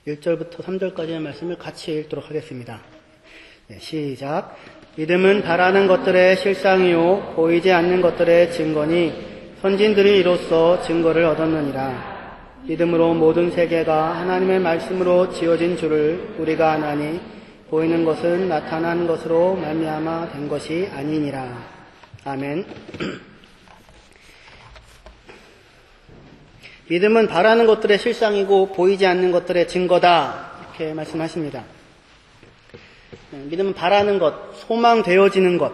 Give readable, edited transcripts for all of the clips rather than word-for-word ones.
1절부터 3절까지의 말씀을 같이 읽도록 하겠습니다. 네, 시작. 믿음은 바라는 것들의 실상이요 보이지 않는 것들의 증거니 선진들이 이로써 증거를 얻었느니라. 믿음으로 모든 세계가 하나님의 말씀으로 지어진 줄을 우리가 아나니 보이는 것은 나타난 것으로 말미암아 된 것이 아니니라. 아멘. 믿음은 바라는 것들의 실상이고 보이지 않는 것들의 증거다. 이렇게 말씀하십니다. 믿음은 바라는 것, 소망되어지는 것.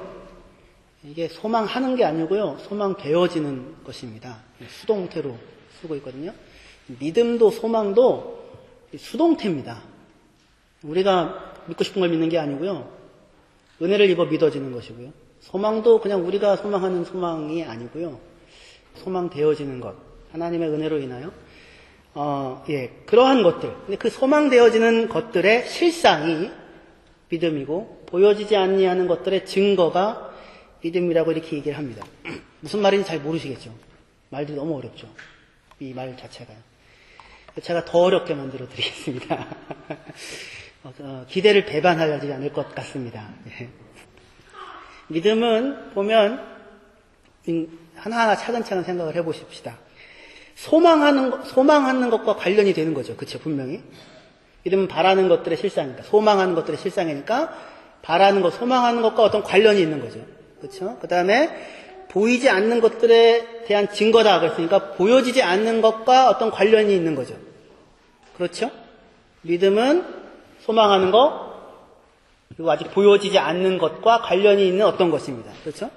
이게 소망하는 게 아니고요. 소망되어지는 것입니다. 수동태로 쓰고 있거든요. 믿음도 소망도 수동태입니다. 우리가 믿고 싶은 걸 믿는 게 아니고요. 은혜를 입어 믿어지는 것이고요. 소망도 그냥 우리가 소망하는 소망이 아니고요. 소망되어지는 것. 하나님의 은혜로 인하여 그러한 것들, 근데 그 소망되어지는 것들의 실상이 믿음이고 보여지지 아니하는 것들의 증거가 믿음이라고 이렇게 얘기를 합니다. 무슨 말인지 잘 모르시겠죠? 말들이 너무 어렵죠? 이 말 자체가요. 제가 더 어렵게 만들어 드리겠습니다. 기대를 배반하지 않을 것 같습니다. 믿음은 보면 하나하나 차근차근 생각을 해보십시다. 소망하는 것과 관련이 되는 거죠. 그렇죠, 분명히. 믿음은 바라는 것들의 실상이니까, 소망하는 것들의 실상이니까, 바라는 것, 소망하는 것과 어떤 관련이 있는 거죠. 그렇죠? 그 다음에, 보이지 않는 것들에 대한 증거다. 그랬으니까, 보여지지 않는 것과 어떤 관련이 있는 거죠. 그렇죠? 믿음은 소망하는 것, 그리고 아직 보여지지 않는 것과 관련이 있는 어떤 것입니다. 그렇죠?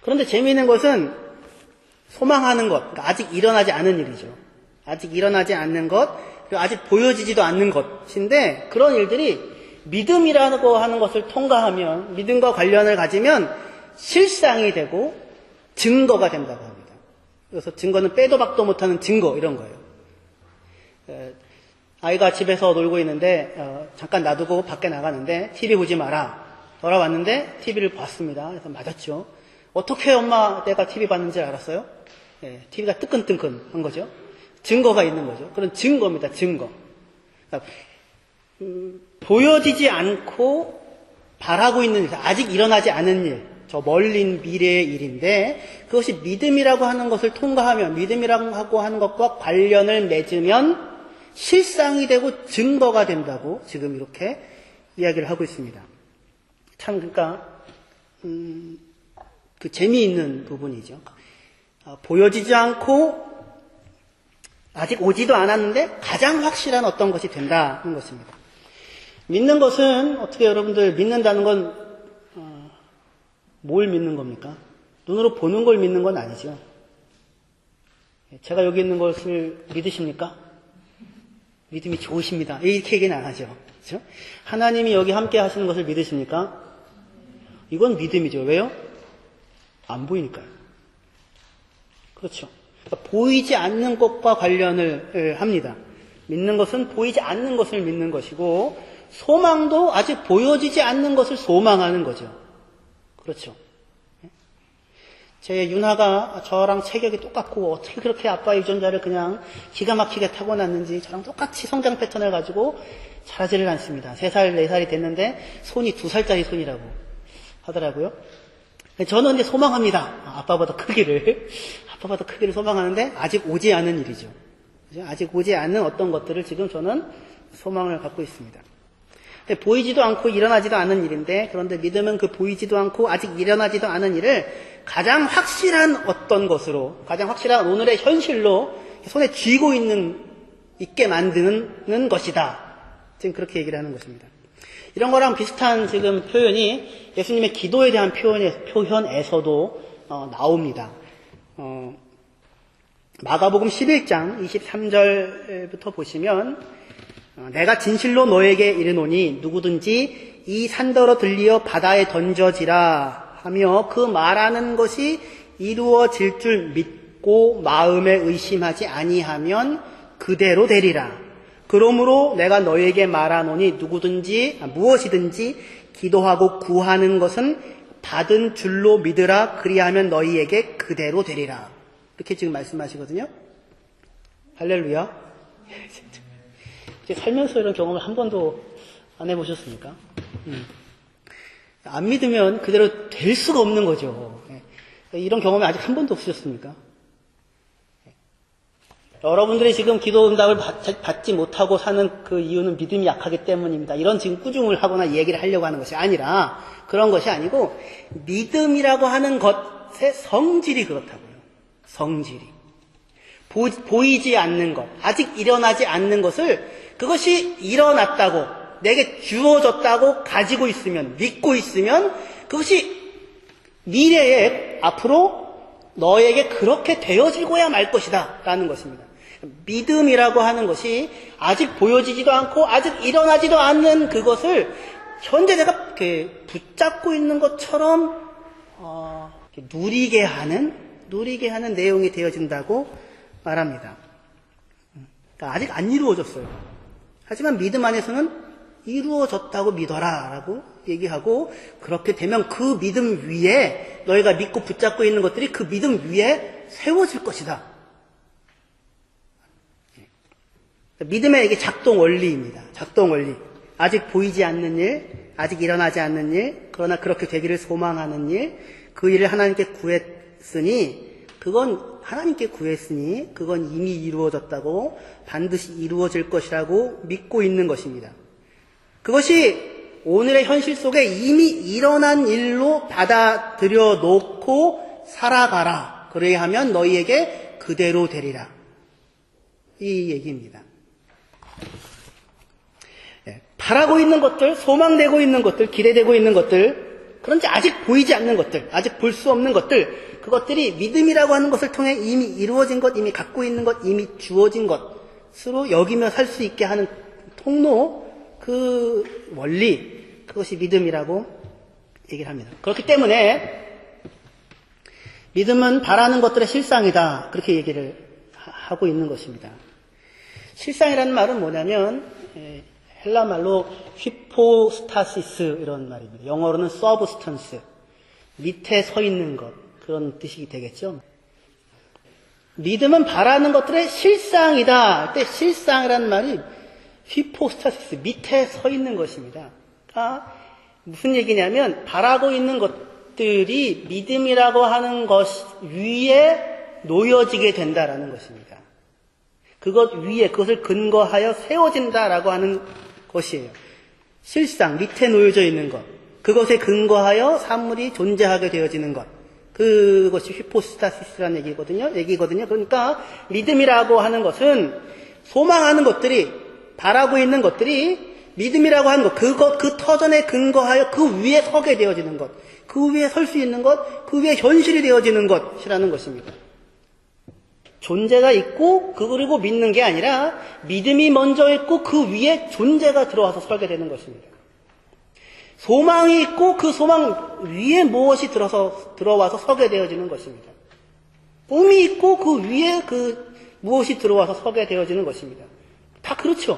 그런데 재미있는 것은, 소망하는 것, 그러니까 아직 일어나지 않은 일이죠. 아직 일어나지 않는 것, 그리고 아직 보여지지도 않는 것인데 그런 일들이 믿음이라고 하는 것을 통과하면, 믿음과 관련을 가지면 실상이 되고 증거가 된다고 합니다. 그래서 증거는 빼도 박도 못하는 증거, 이런 거예요. 아이가 집에서 놀고 있는데 잠깐 놔두고 밖에 나가는데 TV 보지 마라. 돌아왔는데 TV를 봤습니다. 그래서 맞았죠. 어떻게 엄마 내가 TV 봤는지 알았어요? TV가 뜨끈뜨끈한 거죠. 증거가 있는 거죠. 그런 증거입니다. 증거. 그러니까, 보여지지 않고 바라고 있는 일, 아직 일어나지 않은 일, 저 멀린 미래의 일인데 그것이 믿음이라고 하는 것을 통과하면, 믿음이라고 하는 것과 관련을 맺으면 실상이 되고 증거가 된다고 지금 이렇게 이야기를 하고 있습니다. 참 그러니까 그 재미있는 부분이죠. 보여지지 않고 아직 오지도 않았는데 가장 확실한 어떤 것이 된다는 것입니다. 믿는 것은 어떻게 여러분들 믿는다는 건 뭘 믿는 겁니까? 눈으로 보는 걸 믿는 건 아니죠. 제가 여기 있는 것을 믿으십니까? 믿음이 좋으십니다. 이렇게 얘기는 안 하죠. 그렇죠? 하나님이 여기 함께 하시는 것을 믿으십니까? 이건 믿음이죠. 왜요? 안 보이니까요. 그렇죠. 그러니까 보이지 않는 것과 관련을 합니다. 믿는 것은 보이지 않는 것을 믿는 것이고, 소망도 아직 보여지지 않는 것을 소망하는 거죠. 그렇죠. 제 윤하가 저랑 체격이 똑같고 어떻게 그렇게 아빠 유전자를 그냥 기가 막히게 타고났는지 저랑 똑같이 성장 패턴을 가지고 자라지를 않습니다. 3살, 4살이 됐는데 손이 2살짜리 손이라고 하더라고요. 저는 이제 소망합니다. 아빠보다 크기를 소망하는데 아직 오지 않은 일이죠. 아직 오지 않은 어떤 것들을 지금 저는 소망을 갖고 있습니다. 보이지도 않고 일어나지도 않은 일인데, 그런데 믿음은 그 보이지도 않고 아직 일어나지도 않은 일을 가장 확실한 어떤 것으로, 가장 확실한 오늘의 현실로 손에 쥐고 있게 만드는 것이다. 지금 그렇게 얘기를 하는 것입니다. 이런 거랑 비슷한 지금 표현이 예수님의 기도에 대한 표현에서도 나옵니다. 마가복음 11장 23절부터 보시면, 내가 진실로 너에게 이르노니 누구든지 이 산더러 들리어 바다에 던져지라 하며 그 말하는 것이 이루어질 줄 믿고 마음에 의심하지 아니하면 그대로 되리라. 그러므로 내가 너에게 말하노니 무엇이든지 기도하고 구하는 것은 받은 줄로 믿으라. 그리하면 너희에게 그대로 되리라. 이렇게 지금 말씀하시거든요. 할렐루야. 살면서 이런 경험을 한 번도 안 해보셨습니까? 안 믿으면 그대로 될 수가 없는 거죠. 이런 경험이 아직 한 번도 없으셨습니까? 여러분들이 지금 기도 응답을 받지 못하고 사는 그 이유는 믿음이 약하기 때문입니다. 이런 지금 꾸중을 하거나 얘기를 하려고 하는 것이 아니라, 그런 것이 아니고 믿음이라고 하는 것의 성질이 그렇다고요. 성질이. 보이지 않는 것, 아직 일어나지 않는 것을, 그것이 일어났다고, 내게 주어졌다고 가지고 있으면, 믿고 있으면, 그것이 미래에 앞으로 너에게 그렇게 되어지고야 말 것이다 라는 것입니다. 믿음이라고 하는 것이 아직 보여지지도 않고 아직 일어나지도 않는 그것을 현재 내가 붙잡고 있는 것처럼 누리게 하는 내용이 되어진다고 말합니다. 그러니까 아직 안 이루어졌어요. 하지만 믿음 안에서는 이루어졌다고 믿어라 라고 얘기하고, 그렇게 되면 그 믿음 위에 너희가 믿고 붙잡고 있는 것들이 그 믿음 위에 세워질 것이다. 믿음의 이게 작동 원리입니다. 작동 원리. 아직 보이지 않는 일, 아직 일어나지 않는 일, 그러나 그렇게 되기를 소망하는 일, 그 일을 하나님께 구했으니 그건 이미 이루어졌다고, 반드시 이루어질 것이라고 믿고 있는 것입니다. 그것이 오늘의 현실 속에 이미 일어난 일로 받아들여 놓고 살아가라. 그래야 하면 너희에게 그대로 되리라. 이 얘기입니다. 바라고 있는 것들, 소망되고 있는 것들, 기대되고 있는 것들, 그런지 아직 보이지 않는 것들, 아직 볼 수 없는 것들, 그것들이 믿음이라고 하는 것을 통해 이미 이루어진 것, 이미 갖고 있는 것, 이미 주어진 것으로 여기며 살 수 있게 하는 통로, 그 원리, 그것이 믿음이라고 얘기를 합니다. 그렇기 때문에 믿음은 바라는 것들의 실상이다, 그렇게 얘기를 하고 있는 것입니다. 실상이라는 말은 뭐냐면 헬라 말로 히포스타시스 이런 말입니다. 영어로는 서브스턴스, 밑에 서 있는 것, 그런 뜻이 되겠죠. 믿음은 바라는 것들의 실상이다. 때 실상이라는 말이 히포스타시스, 밑에 서 있는 것입니다. 그러니까 무슨 얘기냐면 바라고 있는 것들이 믿음이라고 하는 것 위에 놓여지게 된다라는 것입니다. 그것 위에, 그것을 근거하여 세워진다라고 하는 것이에요. 실상, 밑에 놓여져 있는 것, 그것에 근거하여 사물이 존재하게 되어지는 것, 그것이 히포스타시스라는 얘기거든요. 그러니까 믿음이라고 하는 것은 소망하는 것들이, 바라고 있는 것들이 믿음이라고 하는 것, 그 터전에 근거하여 그 위에 서게 되어지는 것, 그 위에 설 수 있는 것, 그 위에 현실이 되어지는 것이라는 것입니다. 존재가 있고 그리고 믿는 게 아니라 믿음이 먼저 있고 그 위에 존재가 들어와서 설게 되는 것입니다. 소망이 있고 그 소망 위에 무엇이 들어와서 서게 되어지는 것입니다. 꿈이 있고 그 위에 그 무엇이 들어와서 서게 되어지는 것입니다. 다 그렇죠.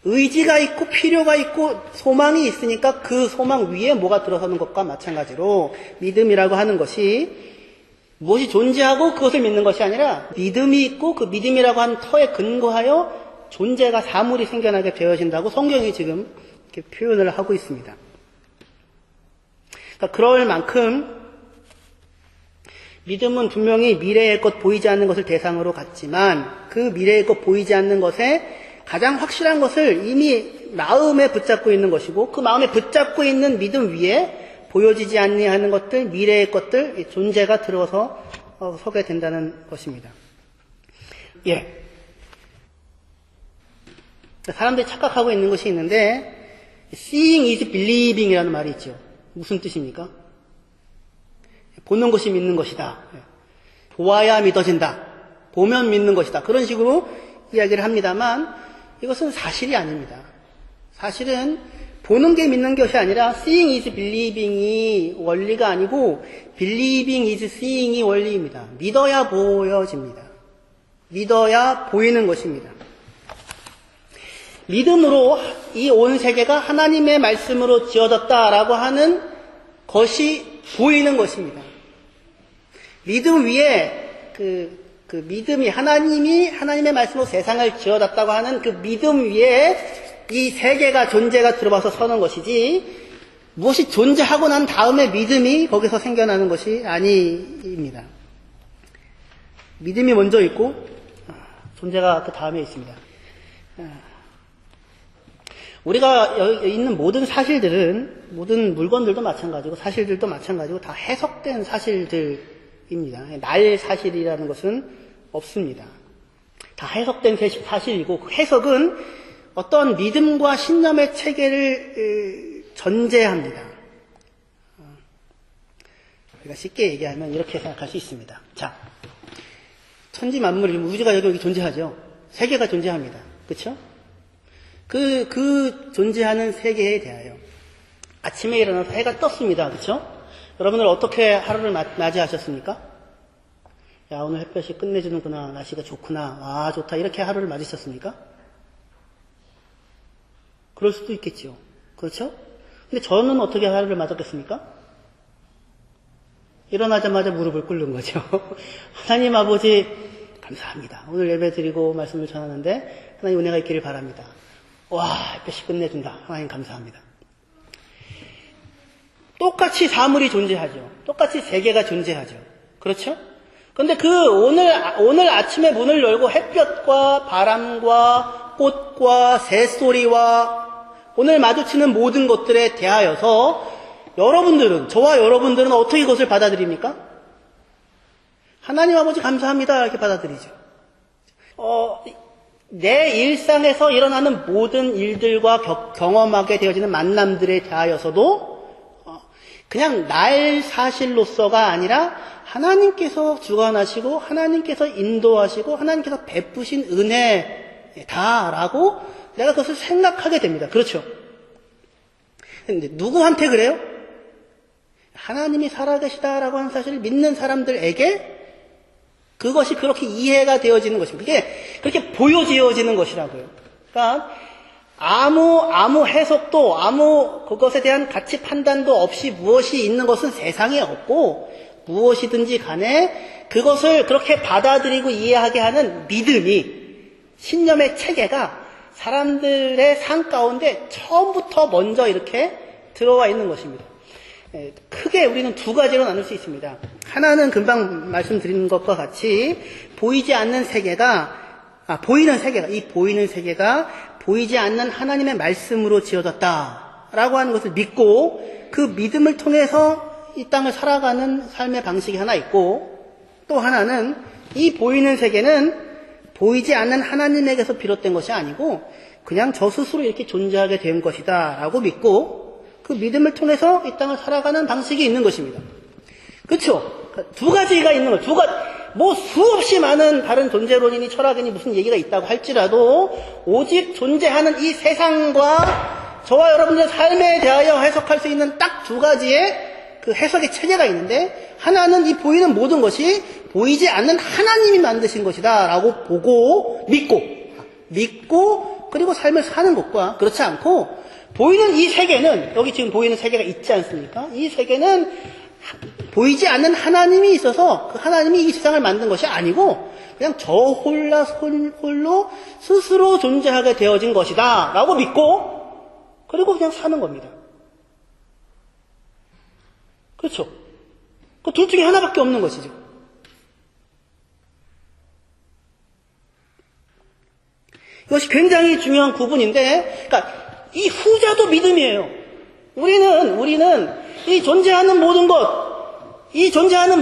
의지가 있고 필요가 있고 소망이 있으니까 그 소망 위에 뭐가 들어서는 것과 마찬가지로 믿음이라고 하는 것이 무엇이 존재하고 그것을 믿는 것이 아니라 믿음이 있고 그 믿음이라고 하는 터에 근거하여 존재가, 사물이 생겨나게 되어진다고 성경이 지금 이렇게 표현을 하고 있습니다. 그러니까 그럴 만큼 믿음은 분명히 미래의 것, 보이지 않는 것을 대상으로 갖지만 그 미래의 것, 보이지 않는 것에 가장 확실한 것을 이미 마음에 붙잡고 있는 것이고, 그 마음에 붙잡고 있는 믿음 위에 보여지지 아니하는 것들, 미래의 것들, 존재가 들어서 서게 된다는 것입니다. 예. 사람들이 착각하고 있는 것이 있는데, seeing is believing 이라는 말이 있죠. 무슨 뜻입니까? 보는 것이 믿는 것이다. 보아야 믿어진다. 보면 믿는 것이다. 그런 식으로 이야기를 합니다만, 이것은 사실이 아닙니다. 사실은 보는 게 믿는 것이 아니라 seeing is believing이 원리가 아니고 believing is seeing이 원리입니다. 믿어야 보여집니다. 믿어야 보이는 것입니다. 믿음으로 이 온 세계가 하나님의 말씀으로 지어졌다라고 하는 것이 보이는 것입니다. 믿음 위에 그 믿음이 하나님의 말씀으로 세상을 지어놨다고 하는 그 믿음 위에 이 세계가 존재가 들어와서 서는 것이지 무엇이 존재하고 난 다음에 믿음이 거기서 생겨나는 것이 아닙니다. 믿음이 먼저 있고 존재가 그 다음에 있습니다. 우리가 여기 있는 모든 사실들은 모든 물건들도 마찬가지고 사실들도 마찬가지고 다 해석된 사실들입니다. 날 사실이라는 것은 없습니다. 다 해석된 사실이고 그 해석은 어떤 믿음과 신념의 체계를 전제합니다. 우리가 쉽게 얘기하면 이렇게 생각할 수 있습니다. 자, 천지 만물, 우주가 여기 존재하죠. 세계가 존재합니다. 그렇죠? 그 존재하는 세계에 대하여 아침에 일어나서 해가 떴습니다. 그렇죠? 여러분들 어떻게 하루를 맞이하셨습니까? 야, 오늘 햇볕이 끝내주는구나. 날씨가 좋구나. 아, 좋다. 이렇게 하루를 맞으셨습니까? 그럴 수도 있겠죠. 그렇죠? 근데 저는 어떻게 하루를 맞았겠습니까? 일어나자마자 무릎을 꿇는 거죠. 하나님 아버지 감사합니다. 오늘 예배 드리고 말씀을 전하는데 하나님 은혜가 있기를 바랍니다. 와, 햇볕이 끝내준다. 하나님 감사합니다. 똑같이 사물이 존재하죠. 똑같이 세계가 존재하죠. 그렇죠? 근데 오늘 아침에 문을 열고 햇볕과 바람과 꽃과 새소리와 오늘 마주치는 모든 것들에 대하여서 저와 여러분들은 어떻게 이것을 받아들입니까? 하나님 아버지 감사합니다. 이렇게 받아들이죠. 내 일상에서 일어나는 모든 일들과 경험하게 되어지는 만남들에 대하여서도 그냥 날 사실로서가 아니라 하나님께서 주관하시고 하나님께서 인도하시고 하나님께서 베푸신 은혜다라고 내가 그것을 생각하게 됩니다. 그렇죠? 근데 누구한테 그래요? 하나님이 살아계시다라고 하는 사실을 믿는 사람들에게 그것이 그렇게 이해가 되어지는 것입니다. 그게 그렇게 보여지어지는 것이라고요. 그러니까 아무 해석도 그것에 대한 가치 판단도 없이 무엇이 있는 것은 세상에 없고 무엇이든지 간에 그것을 그렇게 받아들이고 이해하게 하는 믿음이 신념의 체계가 사람들의 삶 가운데 처음부터 먼저 이렇게 들어와 있는 것입니다. 크게 우리는 두 가지로 나눌 수 있습니다. 하나는 금방 말씀드린 것과 같이 보이지 않는 세계가 보이는 세계가 보이지 않는 하나님의 말씀으로 지어졌다라고 하는 것을 믿고 그 믿음을 통해서 이 땅을 살아가는 삶의 방식이 하나 있고 또 하나는 이 보이는 세계는 보이지 않는 하나님에게서 비롯된 것이 아니고 그냥 저 스스로 이렇게 존재하게 된 것이다 라고 믿고 그 믿음을 통해서 이 땅을 살아가는 방식이 있는 것입니다. 그렇죠? 두 가지가 있는 거죠. 뭐 수없이 많은 다른 존재론이니 철학이니 무슨 얘기가 있다고 할지라도 오직 존재하는 이 세상과 저와 여러분들의 삶에 대하여 해석할 수 있는 딱 두 가지의 그 해석의 체계가 있는데 하나는 이 보이는 모든 것이 보이지 않는 하나님이 만드신 것이다 라고 보고 믿고 그리고 삶을 사는 것과 그렇지 않고 보이는 이 세계는 여기 지금 보이는 세계가 있지 않습니까? 이 세계는 보이지 않는 하나님이 있어서 그 하나님이 이 세상을 만든 것이 아니고 그냥 저 홀로 스스로 존재하게 되어진 것이다 라고 믿고 그리고 그냥 사는 겁니다. 그렇죠? 그 둘 중에 하나밖에 없는 것이죠. 이것이 굉장히 중요한 구분인데, 그러니까 이 후자도 믿음이에요. 우리는 이 존재하는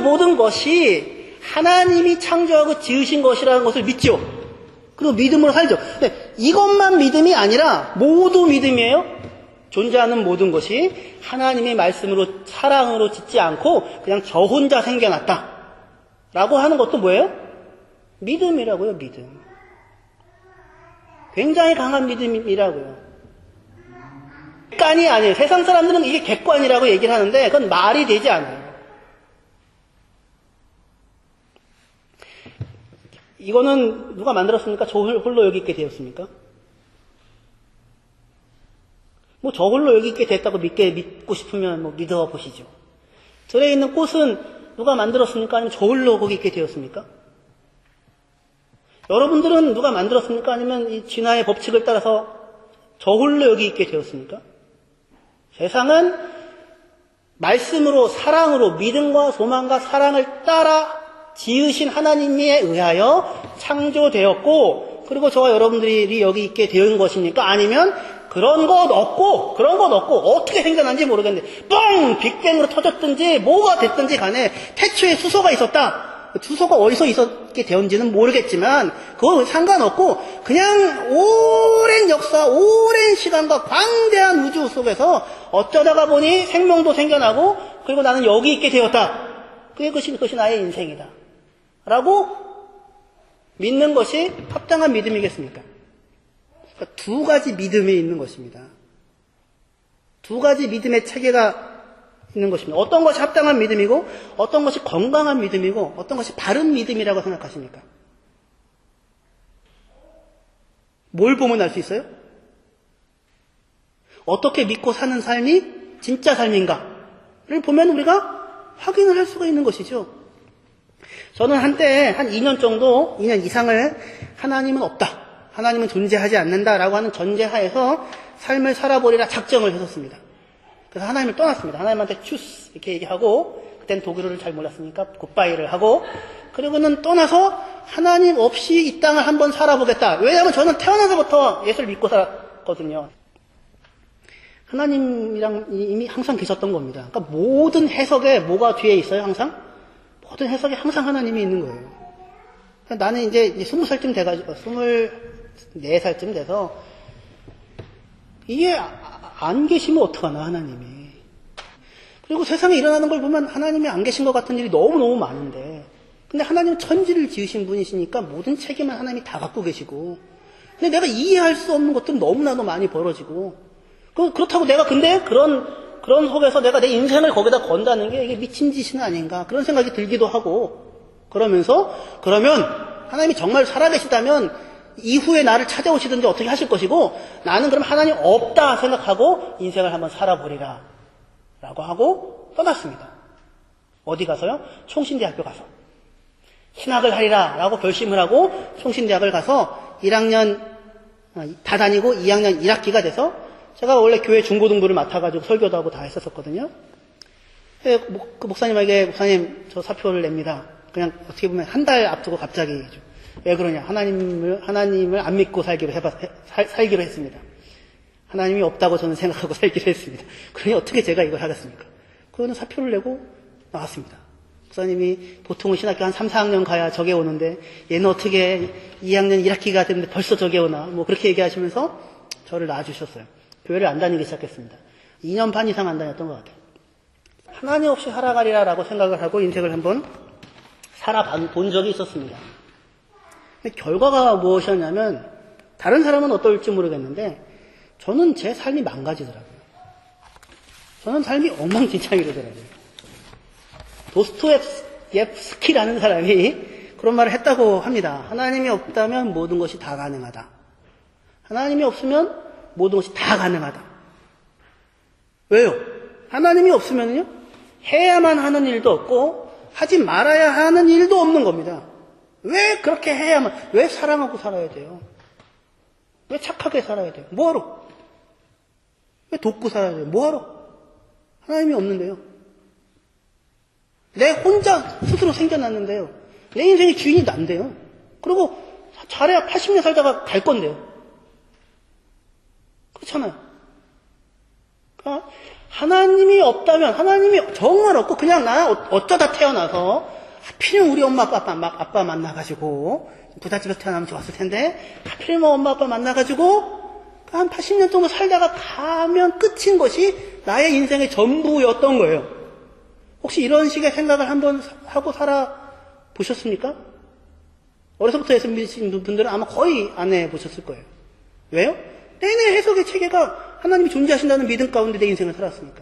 모든 것이 하나님이 창조하고 지으신 것이라는 것을 믿죠. 그리고 믿음으로 살죠. 근데 이것만 믿음이 아니라 모두 믿음이에요. 존재하는 모든 것이 하나님의 말씀으로 사랑으로 짓지 않고 그냥 저 혼자 생겨났다 라고 하는 것도 뭐예요? 믿음이라고요. 믿음. 굉장히 강한 믿음이라고요. 객관이 아니에요. 세상 사람들은 이게 객관이라고 얘기를 하는데 그건 말이 되지 않아요. 이거는 누가 만들었습니까? 저 홀로 여기 있게 되었습니까? 뭐 저 홀로 여기 있게 됐다고 믿고 싶으면 뭐 믿어보시죠. 절에 있는 꽃은 누가 만들었습니까? 아니면 저 홀로 거기 있게 되었습니까? 여러분들은 누가 만들었습니까? 아니면 이 진화의 법칙을 따라서 저 홀로 여기 있게 되었습니까? 세상은 말씀으로, 사랑으로, 믿음과 소망과 사랑을 따라 지으신 하나님에 의하여 창조되었고, 그리고 저와 여러분들이 여기 있게 되는 것이니까, 아니면 그런 것 없고 어떻게 생겨난지 모르겠는데 뻥! 빅뱅으로 터졌든지 뭐가 됐든지 간에 태초에 수소가 있었다. 수소가 어디서 있었게 되었는지는 모르겠지만 그건 상관없고 그냥 오랜 역사, 오랜 시간과 광대한 우주 속에서 어쩌다가 보니 생명도 생겨나고 그리고 나는 여기 있게 되었다. 그것이 나의 인생이다. 라고 믿는 것이 합당한 믿음이겠습니까? 그러니까 두 가지 믿음이 있는 것입니다. 두 가지 믿음의 체계가 있는 것입니다. 어떤 것이 합당한 믿음이고 어떤 것이 건강한 믿음이고 어떤 것이 바른 믿음이라고 생각하십니까? 뭘 보면 알 수 있어요? 어떻게 믿고 사는 삶이 진짜 삶인가를 보면 우리가 확인을 할 수가 있는 것이죠. 저는 한때 한 2년 정도, 2년 이상을 하나님은 없다, 하나님은 존재하지 않는다라고 하는 전제하에서 삶을 살아보리라 작정을 했었습니다. 그래서 하나님을 떠났습니다. 하나님한테 추스 이렇게 얘기하고, 그때는 독일어를 잘 몰랐으니까 굿바이를 하고, 그리고는 떠나서 하나님 없이 이 땅을 한번 살아보겠다. 왜냐하면 저는 태어나서부터 예수를 믿고 살았거든요. 하나님이랑 이미 항상 계셨던 겁니다. 그러니까 모든 해석에 뭐가 뒤에 있어요, 항상? 모든 해석에 항상 하나님이 있는 거예요. 그러니까 나는 이제 20살쯤 돼가지고, 24살쯤 돼서, 이게 안 계시면 어떡하나, 하나님이. 그리고 세상에 일어나는 걸 보면 하나님이 안 계신 것 같은 일이 너무너무 많은데, 근데 하나님은 천지를 지으신 분이시니까 모든 책임은 하나님이 다 갖고 계시고, 근데 내가 이해할 수 없는 것들은 너무나도 많이 벌어지고, 그렇다고 내가 근데 그런 속에서 내가 내 인생을 거기다 건다는 게 이게 미친 짓은 아닌가, 그런 생각이 들기도 하고, 그러면 하나님이 정말 살아계시다면 이후에 나를 찾아오시든지 어떻게 하실 것이고, 나는 그럼 하나님 없다 생각하고 인생을 한번 살아보리라 라고 하고 떠났습니다. 어디 가서요? 총신대학교 가서 신학을 하리라 라고 결심을 하고 총신대학을 가서 1학년 다 다니고 2학년 1학기가 돼서, 제가 원래 교회 중고등부를 맡아가지고 설교도 하고 다 했었거든요. 그 목사님에게, 목사님 저 사표를 냅니다. 그냥 어떻게 보면 한 달 앞두고 갑자기, 왜 그러냐, 하나님을 안 믿고 살기로 했습니다. 하나님이 없다고 저는 생각하고 살기로 했습니다. 그러니 어떻게 제가 이걸 하겠습니까? 그거는 사표를 내고 나왔습니다. 목사님이 보통은 신학교 한 3, 4학년 가야 저게 오는데 얘는 어떻게 2학년 1학기가 됐는데 벌써 저게 오나, 뭐 그렇게 얘기하시면서 저를 놔주셨어요. 교회를 안 다니기 시작했습니다. 2년 반 이상 안 다녔던 것 같아요. 하나님 없이 살아가리라라고 생각을 하고 인생을 한번 살아본 적이 있었습니다. 결과가 무엇이었냐면, 다른 사람은 어떨지 모르겠는데 저는 제 삶이 망가지더라고요. 저는 삶이 엉망진창이 되더라고요. 도스토옙스키라는 사람이 그런 말을 했다고 합니다. 하나님이 없다면 모든 것이 다 가능하다. 하나님이 없으면 모든 것이 다 가능하다. 왜요? 하나님이 없으면요, 해야만 하는 일도 없고 하지 말아야 하는 일도 없는 겁니다. 왜 그렇게 해야만, 왜 사랑하고 살아야 돼요? 왜 착하게 살아야 돼요? 뭐하러? 왜 돕고 살아야 돼요? 뭐하러? 하나님이 없는데요. 내 혼자 스스로 생겨났는데요. 내 인생의 주인이 난데요. 그리고 잘해야 80년 살다가 갈 건데요. 그렇잖아요. 그러니까 하나님이 없다면, 하나님이 정말 없고 그냥 나 어쩌다 태어나서 하필이면 우리 엄마 아빠 만나가지고, 부잣집에서 태어나면 좋았을 텐데 하필이면 엄마 아빠 만나가지고 한 80년 정도 살다가 가면 끝인 것이 나의 인생의 전부였던 거예요. 혹시 이런 식의 생각을 한번 하고 살아보셨습니까? 어려서부터 예수 믿으신 분들은 아마 거의 안 해보셨을 거예요. 왜요? 내내 해석의 체계가 하나님이 존재하신다는 믿음 가운데 내 인생을 살았으니까.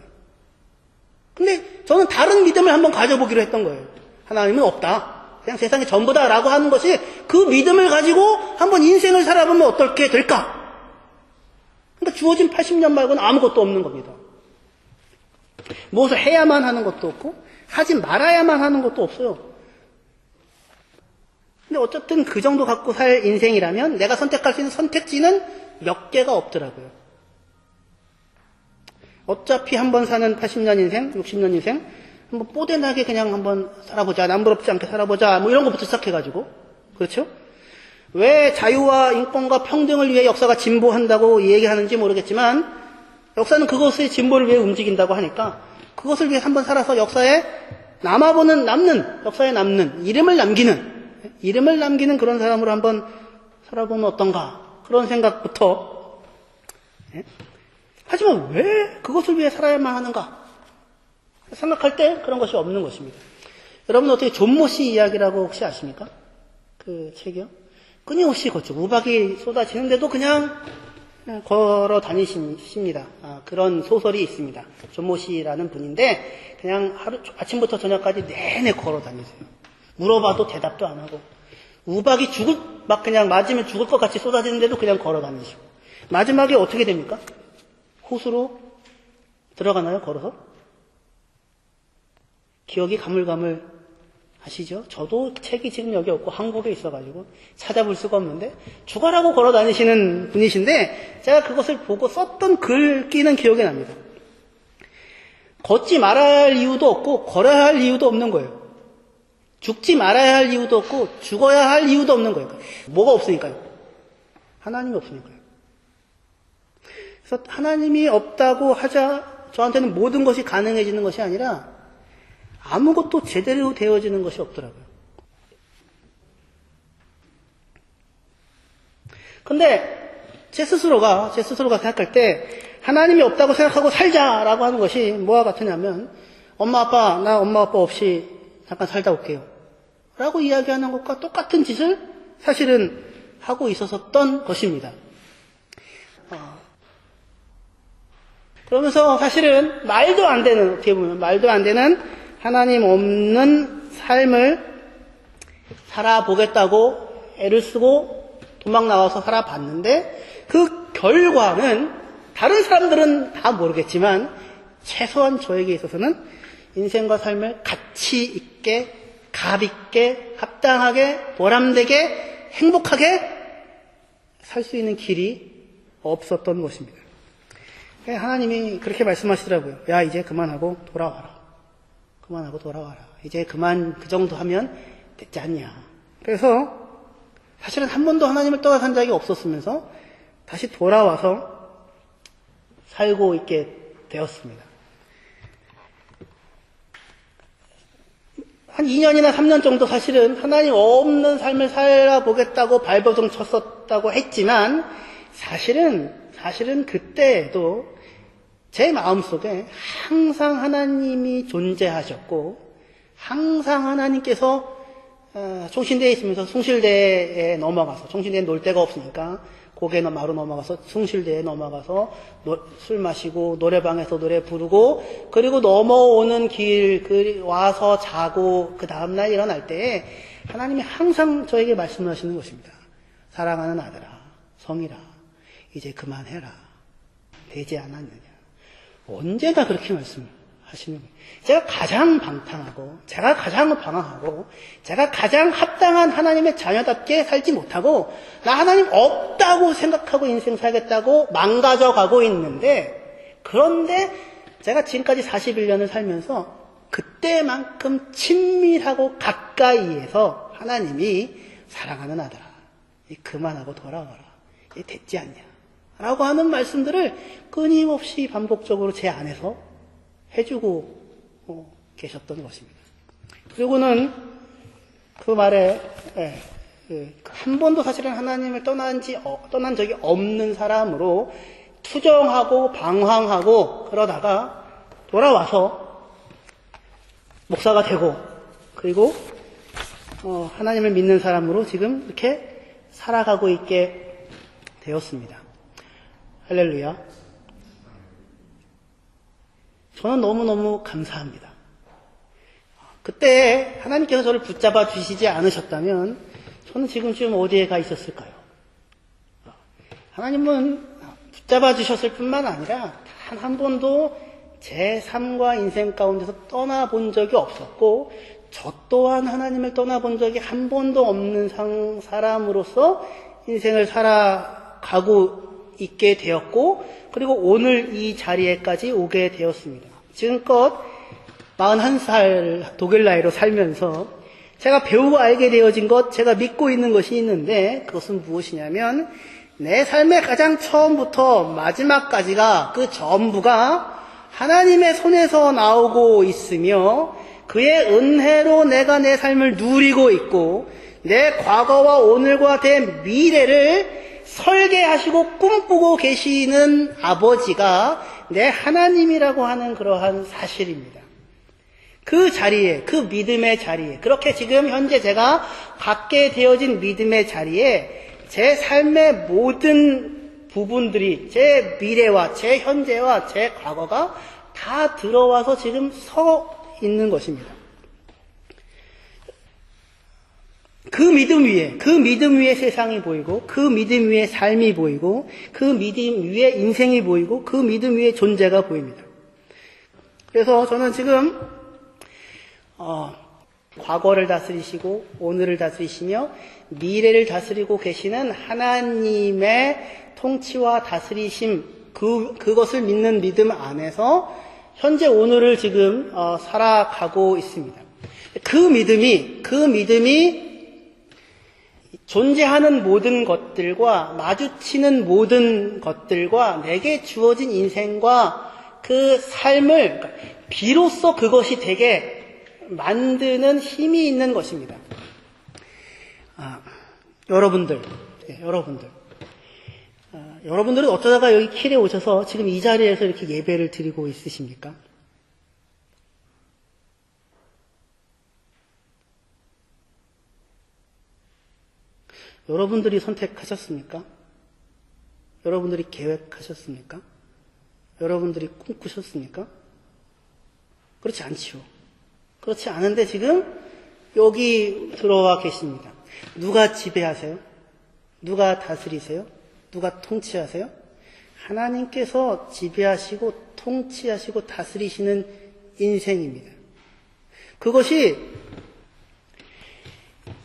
근데 저는 다른 믿음을 한번 가져보기로 했던 거예요. 하나님은 없다, 그냥 세상의 전부다라고 하는 것이, 그 믿음을 가지고 한번 인생을 살아보면 어떻게 될까? 그러니까 주어진 80년 말고는 아무것도 없는 겁니다. 무엇을 해야만 하는 것도 없고 하지 말아야만 하는 것도 없어요. 근데 어쨌든 그 정도 갖고 살 인생이라면 내가 선택할 수 있는 선택지는 몇 개가 없더라고요. 어차피 한번 사는 80년 인생, 60년 인생, 한번 뽀대나게 그냥 한번 살아보자, 남부럽지 않게 살아보자, 뭐 이런 것부터 시작해가지고. 그렇죠? 왜 자유와 인권과 평등을 위해 역사가 진보한다고 얘기하는지 모르겠지만, 역사는 그것의 진보를 위해 움직인다고 하니까, 그것을 위해 한번 살아서 역사에 역사에 남는, 이름을 남기는 그런 사람으로 한번 살아보면 어떤가. 그런 생각부터. 예? 하지만 왜 그것을 위해 살아야만 하는가? 생각할 때 그런 것이 없는 것입니다. 여러분 어떻게 존모 씨 이야기라고 혹시 아십니까? 그 책이요? 끊임없이 걷죠. 우박이 쏟아지는데도 그냥 걸어 다니십니다. 그런 소설이 있습니다. 존모 씨라는 분인데 그냥 아침부터 저녁까지 내내 걸어 다니세요. 물어봐도 대답도 안 하고 우박이 막 그냥 맞으면 죽을 것 같이 쏟아지는데도 그냥 걸어 다니시고 마지막에 어떻게 됩니까? 호수로 들어가나요? 걸어서? 기억이 가물가물 하시죠? 저도 책이 지금 여기 없고 한국에 있어가지고 찾아볼 수가 없는데 죽어라고 걸어 다니시는 분이신데 제가 그것을 보고 썼던 글귀는 기억이 납니다. 걷지 말아야 할 이유도 없고 걸어야 할 이유도 없는 거예요. 죽지 말아야 할 이유도 없고 죽어야 할 이유도 없는 거예요. 뭐가 없으니까요? 하나님이 없으니까요. 그래서 하나님이 없다고 하자 저한테는 모든 것이 가능해지는 것이 아니라 아무것도 제대로 되어지는 것이 없더라고요. 근데 제 스스로가 생각할 때 하나님이 없다고 생각하고 살자라고 하는 것이 뭐와 같으냐면 엄마 아빠 없이 잠깐 살다 올게요 라고 이야기하는 것과 똑같은 짓을 사실은 하고 있었던 것입니다. 그러면서 사실은 어떻게 보면 말도 안 되는 하나님 없는 삶을 살아보겠다고 애를 쓰고 도망 나와서 살아봤는데 그 결과는 다른 사람들은 다 모르겠지만 최소한 저에게 있어서는 인생과 삶을 가치 있게, 값 있게, 합당하게, 보람되게, 행복하게 살 수 있는 길이 없었던 것입니다. 하나님이 그렇게 말씀하시더라고요. 야, 이제 그만하고 돌아와라. 이제 그만 그 정도 하면 됐지 않냐. 그래서 사실은 한 번도 하나님을 떠나간 적이 없었으면서 다시 돌아와서 살고 있게 되었습니다. 한 2년이나 3년 정도 사실은 하나님 없는 삶을 살아보겠다고 발버둥 쳤었다고 했지만 사실은 그때에도 제 마음속에 항상 하나님이 존재하셨고 항상 하나님께서 총신대에 있으면서 숭실대에 넘어가서 총신대에 놀 데가 없으니까 고개 마루 넘어가서 숭실대에 넘어가서 술 마시고 노래방에서 노래 부르고 그리고 넘어오는 길 와서 자고 그 다음날 일어날 때 하나님이 항상 저에게 말씀을 하시는 것입니다. 사랑하는 아들아 성이라 이제 그만해라 되지 않았느냐. 언제나 그렇게 말씀하시는 거예요. 제가 가장 방탕하고 제가 가장 방황하고 제가 가장 합당한 하나님의 자녀답게 살지 못하고 나 하나님 없다고 생각하고 인생 살겠다고 망가져가고 있는데 그런데 제가 지금까지 41년을 살면서 그때만큼 친밀하고 가까이에서 하나님이 사랑하는 아들아 그만하고 돌아와라 이제 됐지 않냐 라고 하는 말씀들을 끊임없이 반복적으로 제 안에서 해주고 계셨던 것입니다. 그리고는 그 말에 한 번도 사실은 하나님을 떠난 적이 없는 사람으로 투정하고 방황하고 그러다가 돌아와서 목사가 되고 그리고 하나님을 믿는 사람으로 지금 이렇게 살아가고 있게 되었습니다. 할렐루야. 저는 너무너무 감사합니다. 그때 하나님께서 저를 붙잡아 주시지 않으셨다면 저는 지금쯤 어디에 가 있었을까요? 하나님은 붙잡아 주셨을 뿐만 아니라 단 한 번도 제 삶과 인생 가운데서 떠나본 적이 없었고 저 또한 하나님을 떠나본 적이 한 번도 없는 사람으로서 인생을 살아가고 있게 되었고, 그리고 오늘 이 자리에까지 오게 되었습니다. 지금껏 41살 독일 나이로 살면서 제가 배우고 알게 되어진 것, 제가 믿고 있는 것이 있는데, 그것은 무엇이냐면 내 삶의 가장 처음부터 마지막까지가 그 전부가 하나님의 손에서 나오고 있으며 그의 은혜로 내가 내 삶을 누리고 있고 내 과거와 오늘과 대 미래를 설계하시고 꿈꾸고 계시는 아버지가 내 하나님이라고 하는 그러한 사실입니다. 그 자리에, 그 믿음의 자리에, 그렇게 지금 현재 제가 갖게 되어진 믿음의 자리에 제 삶의 모든 부분들이, 제 미래와 제 현재와 제 과거가 다 들어와서 지금 서 있는 것입니다. 그 믿음 위에 세상이 보이고, 그 믿음 위에 삶이 보이고, 그 믿음 위에 인생이 보이고, 그 믿음 위에 존재가 보입니다. 그래서 저는 지금 과거를 다스리시고 오늘을 다스리시며 미래를 다스리고 계시는 하나님의 통치와 다스리심, 그것을 믿는 믿음 안에서 현재 오늘을 지금 살아가고 있습니다. 그 믿음이 존재하는 모든 것들과 마주치는 모든 것들과 내게 주어진 인생과 그 삶을 비로소 그것이 되게 만드는 힘이 있는 것입니다. 여러분들은 어쩌다가 여기 킬에 오셔서 지금 이 자리에서 이렇게 예배를 드리고 있으십니까? 여러분들이 선택하셨습니까? 여러분들이 계획하셨습니까? 여러분들이 꿈꾸셨습니까? 그렇지 않지요. 그렇지 않은데 지금 여기 들어와 계십니다. 누가 지배하세요? 누가 다스리세요? 누가 통치하세요? 하나님께서 지배하시고 통치하시고 다스리시는 인생입니다. 그것이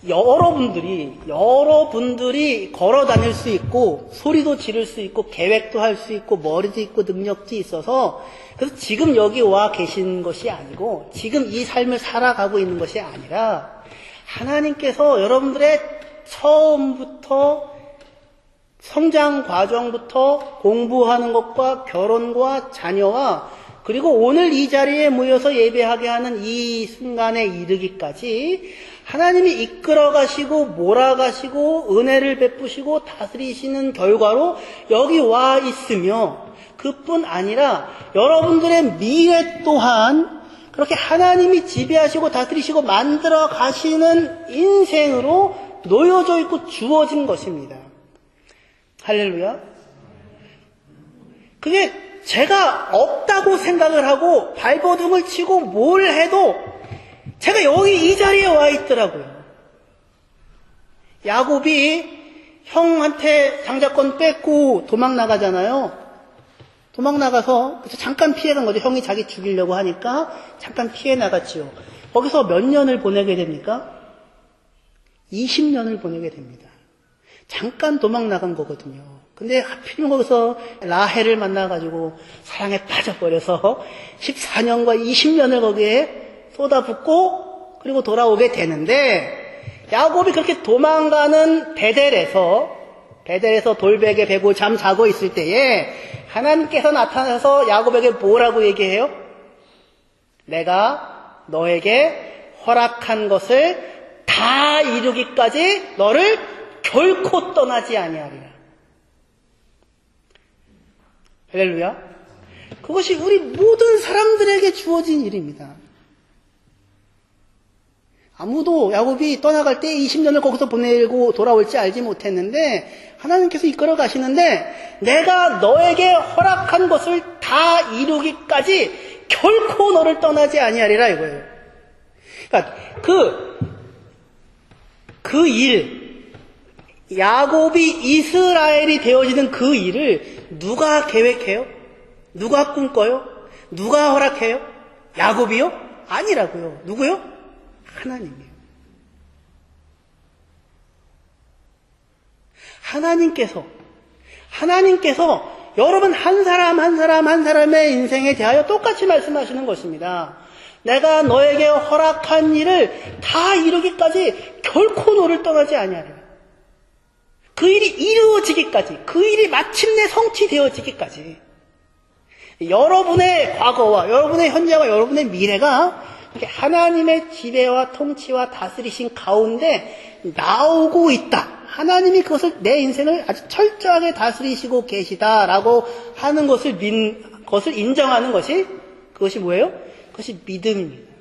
여러분들이 걸어 다닐 수 있고 소리도 지를 수 있고 계획도 할 수 있고 머리도 있고 능력도 있어서, 그래서 지금 여기 와 계신 것이 아니고 지금 이 삶을 살아가고 있는 것이 아니라 하나님께서 여러분들의 처음부터 성장 과정부터 공부하는 것과 결혼과 자녀와 그리고 오늘 이 자리에 모여서 예배하게 하는 이 순간에 이르기까지 하나님이 이끌어 가시고 몰아가시고 은혜를 베푸시고 다스리시는 결과로 여기 와 있으며, 그뿐 아니라 여러분들의 미래 또한 그렇게 하나님이 지배하시고 다스리시고 만들어 가시는 인생으로 놓여져 있고 주어진 것입니다. 할렐루야. 그게 제가 없다고 생각을 하고 발버둥을 치고 뭘 해도 제가 여기 이 자리에 와 있더라고요. 야곱이 형한테 장자권 뺏고 도망 나가잖아요. 도망 나가서 잠깐 피해간 거죠. 형이 자기 죽이려고 하니까 잠깐 피해 나갔지요. 거기서 몇 년을 보내게 됩니까? 20년을 보내게 됩니다. 잠깐 도망 나간 거거든요. 근데 하필이면 거기서 라헬을 만나가지고 사랑에 빠져버려서 14년과 20년을 거기에 쏟아붓고 그리고 돌아오게 되는데, 야곱이 그렇게 도망가는 베델에서 돌베개 베고 잠 자고 있을 때에 하나님께서 나타나서 야곱에게 뭐라고 얘기해요? 내가 너에게 허락한 것을 다 이루기까지 너를 결코 떠나지 아니하리라. 할렐루야. 그것이 우리 모든 사람들에게 주어진 일입니다. 아무도 야곱이 떠나갈 때 20년을 거기서 보내고 돌아올지 알지 못했는데 하나님께서 이끌어 가시는데, 내가 너에게 허락한 것을 다 이루기까지 결코 너를 떠나지 아니하리라 이거예요. 그러니까 그 일, 야곱이 이스라엘이 되어지는 그 일을 누가 계획해요? 누가 꿈꿔요? 누가 허락해요? 야곱이요? 아니라고요. 누구요? 하나님이에요. 하나님께서 여러분 한 사람의 인생에 대하여 똑같이 말씀하시는 것입니다. 내가 너에게 허락한 일을 다 이루기까지 결코 너를 떠나지 아니하리라. 그 일이 이루어지기까지, 그 일이 마침내 성취되어지기까지 여러분의 과거와 여러분의 현재와 여러분의 미래가 하나님의 지배와 통치와 다스리신 가운데 나오고 있다. 하나님이 그것을 내 인생을 아주 철저하게 다스리시고 계시다라고 하는 것을 인정하는 것이 그것이 뭐예요? 그것이 믿음입니다.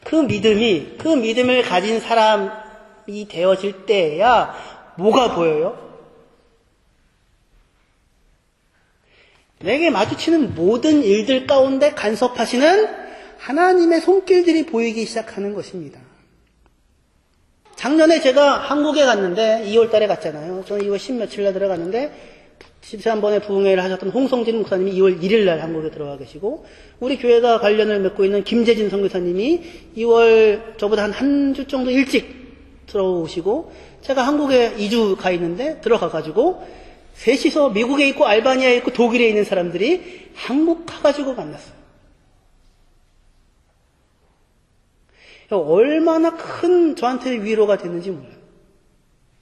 그 믿음을 가진 사람이 되어질 때에야 뭐가 보여요? 내게 마주치는 모든 일들 가운데 간섭하시는 하나님의 손길들이 보이기 시작하는 것입니다. 작년에 제가 한국에 갔는데 2월 달에 갔잖아요. 저는 2월 10며칠 날 들어갔는데 지난번에 부흥회를 하셨던 홍성진 목사님이 2월 1일 날 한국에 들어와 계시고 우리 교회가 관련을 맺고 있는 김재진 선교사님이 2월 저보다 한 주 정도 일찍 들어오시고 제가 한국에 2주 가 있는데 들어가가지고 셋이서 미국에 있고 알바니아에 있고 독일에 있는 사람들이 한국 가가지고 만났어요. 얼마나 큰 저한테 위로가 됐는지 몰라요.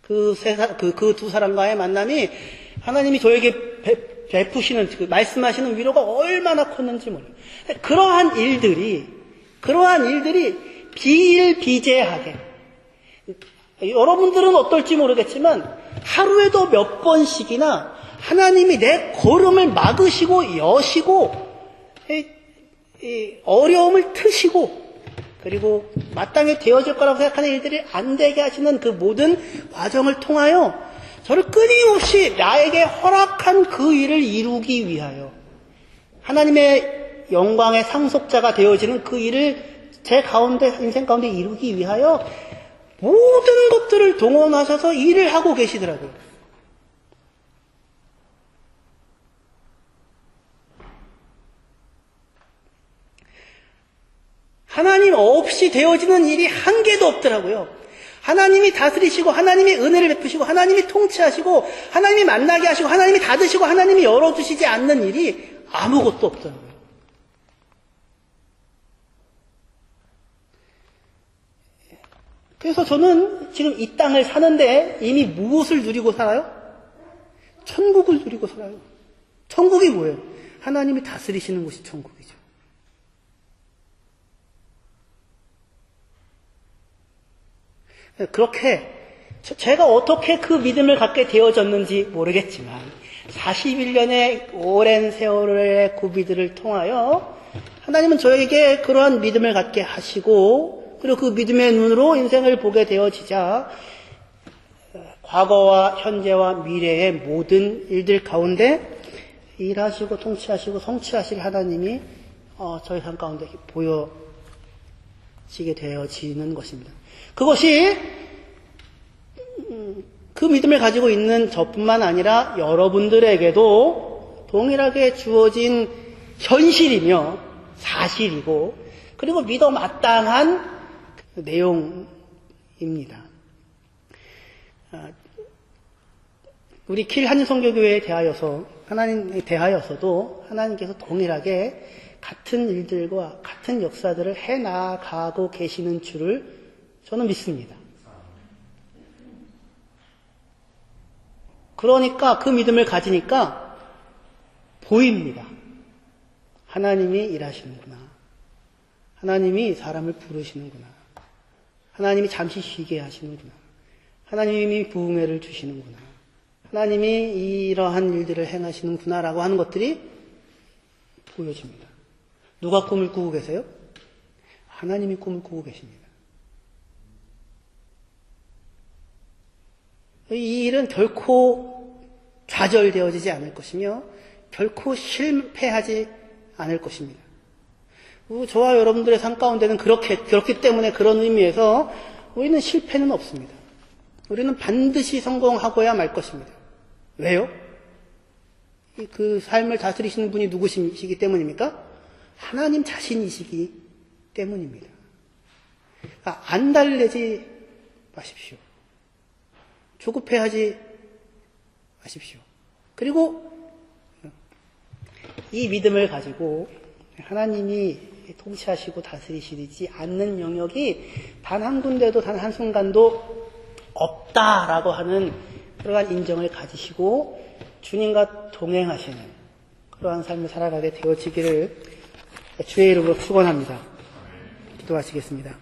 그 두 사람과의 만남이 하나님이 저에게 베푸시는, 말씀하시는 위로가 얼마나 컸는지 몰라요. 그러한 일들이 비일비재하게, 여러분들은 어떨지 모르겠지만, 하루에도 몇 번씩이나 하나님이 내 걸음을 막으시고, 여시고, 어려움을 트시고, 그리고 마땅히 되어질 거라고 생각하는 일들이 안 되게 하시는 그 모든 과정을 통하여 저를 끊임없이 나에게 허락한 그 일을 이루기 위하여 하나님의 영광의 상속자가 되어지는 그 일을 제 가운데, 인생 가운데 이루기 위하여 모든 것들을 동원하셔서 일을 하고 계시더라고요. 하나님 없이 되어지는 일이 한 개도 없더라고요. 하나님이 다스리시고 하나님이 은혜를 베푸시고 하나님이 통치하시고 하나님이 만나게 하시고 하나님이 닫으시고 하나님이 열어주시지 않는 일이 아무것도 없더라고요. 그래서 저는 지금 이 땅을 사는데 이미 무엇을 누리고 살아요? 천국을 누리고 살아요. 천국이 뭐예요? 하나님이 다스리시는 곳이 천국이죠. 그렇게 제가 어떻게 그 믿음을 갖게 되어졌는지 모르겠지만 41년의 오랜 세월의 고비들을 통하여 하나님은 저에게 그러한 믿음을 갖게 하시고 그리고 그 믿음의 눈으로 인생을 보게 되어지자 과거와 현재와 미래의 모든 일들 가운데 일하시고 통치하시고 성취하실 하나님이 저희 삶 가운데 보여지게 되어지는 것입니다. 그것이 그 믿음을 가지고 있는 저뿐만 아니라 여러분들에게도 동일하게 주어진 현실이며 사실이고 그리고 믿어 마땅한 내용입니다. 우리 킬 한인선교교회에 대하여서도 하나님께서 동일하게 같은 일들과 같은 역사들을 해나가고 계시는 줄을 저는 믿습니다. 그러니까 그 믿음을 가지니까 보입니다. 하나님이 일하시는구나. 하나님이 사람을 부르시는구나. 하나님이 잠시 쉬게 하시는구나. 하나님이 부흥회를 주시는구나. 하나님이 이러한 일들을 행하시는구나 라고 하는 것들이 보여집니다. 누가 꿈을 꾸고 계세요? 하나님이 꿈을 꾸고 계십니다. 이 일은 결코 좌절되어지지 않을 것이며 결코 실패하지 않을 것입니다. 저와 여러분들의 삶 가운데는 그렇기 때문에 그런 의미에서 우리는 실패는 없습니다. 우리는 반드시 성공하고야 말 것입니다. 왜요? 그 삶을 다스리시는 분이 누구시기 때문입니까? 하나님 자신이시기 때문입니다. 안 달래지 마십시오. 조급해하지 마십시오. 그리고 이 믿음을 가지고 하나님이 통치하시고 다스리시지 않는 영역이 단 한 군데도 단 한순간도 없다라고 하는 그러한 인정을 가지시고 주님과 동행하시는 그러한 삶을 살아가게 되어지기를 주의 이름으로 축원합니다. 기도하시겠습니다.